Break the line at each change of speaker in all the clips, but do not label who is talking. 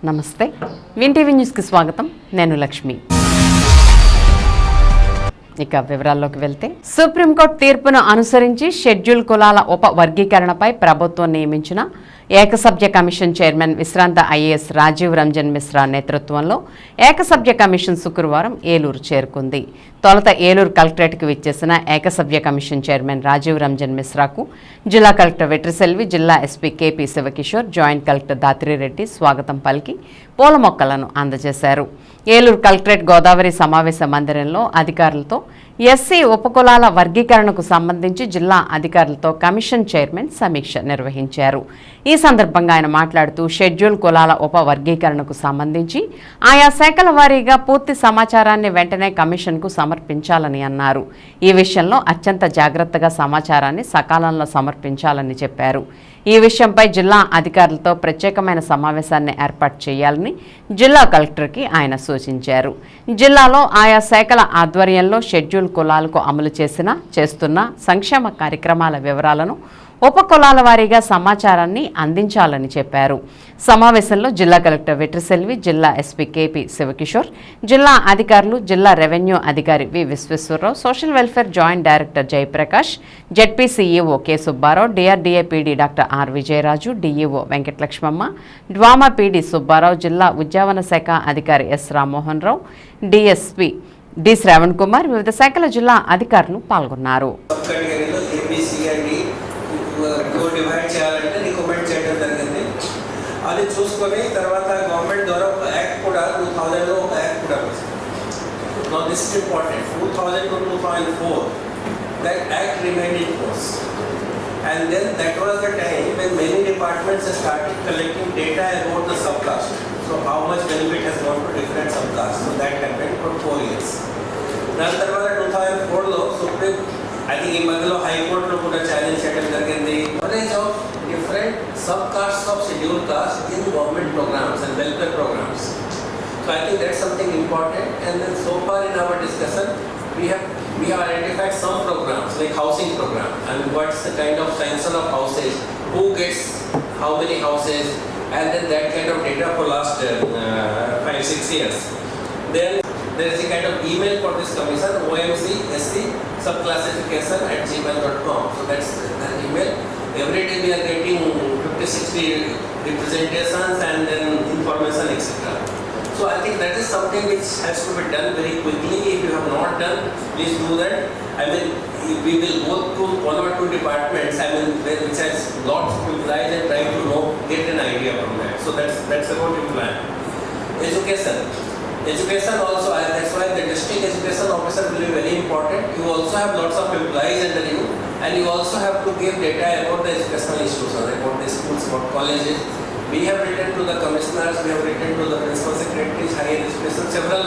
నమస్తే win TV news కి స్వాగతం నేను లక్ష్మి ఇక వివరాల్లోకి వెళ్తే సుప్రీంకోర్టు తీర్పును అనుసరించి షెడ్యూల్ కులాల ఉప వర్గీకరణపై ప్రభుత్వం నియమించిన ఏకసభ్య కమిషన్ చైర్మన్ విశ్రాంత ఐఏఎస్ రాజీవ్ రంజన్ మిశ్రా నేతృత్వంలో ఏకసభ్య కమిషన్ శుక్రవారం ఏలూరు చేరుకుంది. తొలుత ఏలూరు కలెక్టరేట్కు విచ్చేసిన ఏకసభ్య కమిషన్ చైర్మన్ రాజీవ్ రంజన్ మిశ్రాకు జిల్లా కలెక్టర్ వెట్రిసెల్వి, జిల్లా SP KP Shiva Kishore, joint collector Dhatri Reddy స్వాగతం పలికి పూల మొక్కలను అందజేశారు. ఏలూరు కలెక్టరేట్ గోదావరి సమావేశ మందిరంలో అధికారులతో ఎస్సీ ఉపకులాల వర్గీకరణకు సంబంధించి జిల్లా అధికారులతో కమిషన్ చైర్మన్ సమీక్ష నిర్వహించారు. ఈ సందర్భంగా ఆయన మాట్లాడుతూ షెడ్యూల్ కులాల ఉప వర్గీకరణకు సంబంధించి ఆయా శాఖల వారీగా పూర్తి సమాచారాన్ని వెంటనే కమిషన్కు సమర్పించాలని అన్నారు. ఈ విషయంలో అత్యంత జాగ్రత్తగా సమాచారాన్ని సకాలంలో సమర్పించాలని చెప్పారు. ఈ విషయంపై జిల్లా అధికారులతో ప్రత్యేకమైన సమావేశాన్ని ఏర్పాటు చేయాలని జిల్లా కలెక్టర్కి ఆయన సూచించారు. జిల్లాలో ఆయా శాఖల ఆధ్వర్యంలో షెడ్యూల్ కులాలకు అమలు చేస్తున్న సంక్షేమ కార్యక్రమాల వివరాలను ఉపకులాల వారీగా సమాచారాన్ని అందించాలని చెప్పారు. సమావేశంలో జిల్లా కలెక్టర్ వెట్రిసెల్వి, జిల్లా ఎస్పీ కేపీ శివకిషోర్, జిల్లా అధికారులు, జిల్లా రెవెన్యూ అధికారి V Visweswararao, social welfare joint director Jayaprakash, ZP CEO K Subbarao, DRDA PD doctor R Vijayaraju, DEO Venkatalakshmamma, DWAMA PD Subbarao, జిల్లా ఉద్యావన శాఖ అధికారి S Rammohan Rao, DSP D Sravan Kumar, వివిధ శాఖల జిల్లా అధికారులు పాల్గొన్నారు.
డివైడ్ చేయాలంటే రికమెండ్ చేయడం జరిగింది. అది చూసుకొని తర్వాత గవర్నమెంట్ ద్వారా ఒక యాక్ట్ కూడా 2000లో ఒక యాక్ట్ కూడా వచ్చింది. Now this is important. 2000 to 2004 that act remained in force, and then that was the time when many departments started collecting data about the subcaste. So how much benefit has gone to different subcastes. So that happened for 4 years. దాని తర్వాత 2004లో supreme ఈ మధ్యలో హైకోర్టులో కూడా challenge చేయడం జరిగింది. Coverage of different sub caste of schedule caste in government programmes and welfare programmes. So I think that's something important. And then so far in our discussion we have identified some programs like housing program and what's the kind of sanction of houses, who gets how many houses, and then that kind of data for last 5-6 years. Then there is a kind of email for this commission, omcsc subclassification@gmail.com. So that's the email. Every day we are getting 50-60 representations and then information, etc. So I think that is something which has to be done very quickly. If you have not done, please do that. I mean, we will go through 1 or 2 departments, which has lots of employees, and try to get an idea from that. So that's about your plan. Education also, that's why the district education officer will be very important. You also have lots of employees under you, and you also have to give data about the educational issues, about the schools, about colleges. We have written to the commissioners, we have written to the principal secretaries, higher education, several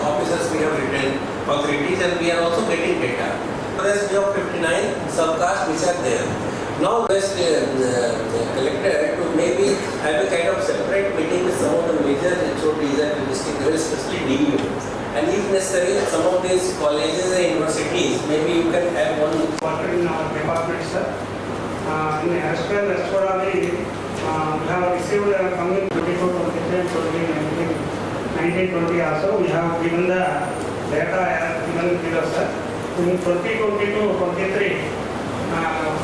officers we have written, authorities, and we are also getting data. There is 59 subcasts which are there. Now best collector to maybe have a kind of separate meeting with some of the major HODs at the district level, especially DU. And if necessary, some of these colleges and universities, maybe you can have one
worker in our department, sir. As per Restaurant, we have received coming 24, 1920 also. We have given the data given below, sir. In 2022-23.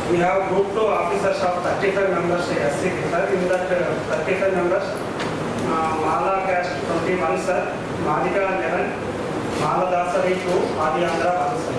We have grouped 2 officers of 35 members SC, sir. In that 35 members, Mala caste 21, sir. Madhika 11, Mala Dasari 2, Adi Andhra 1, sir.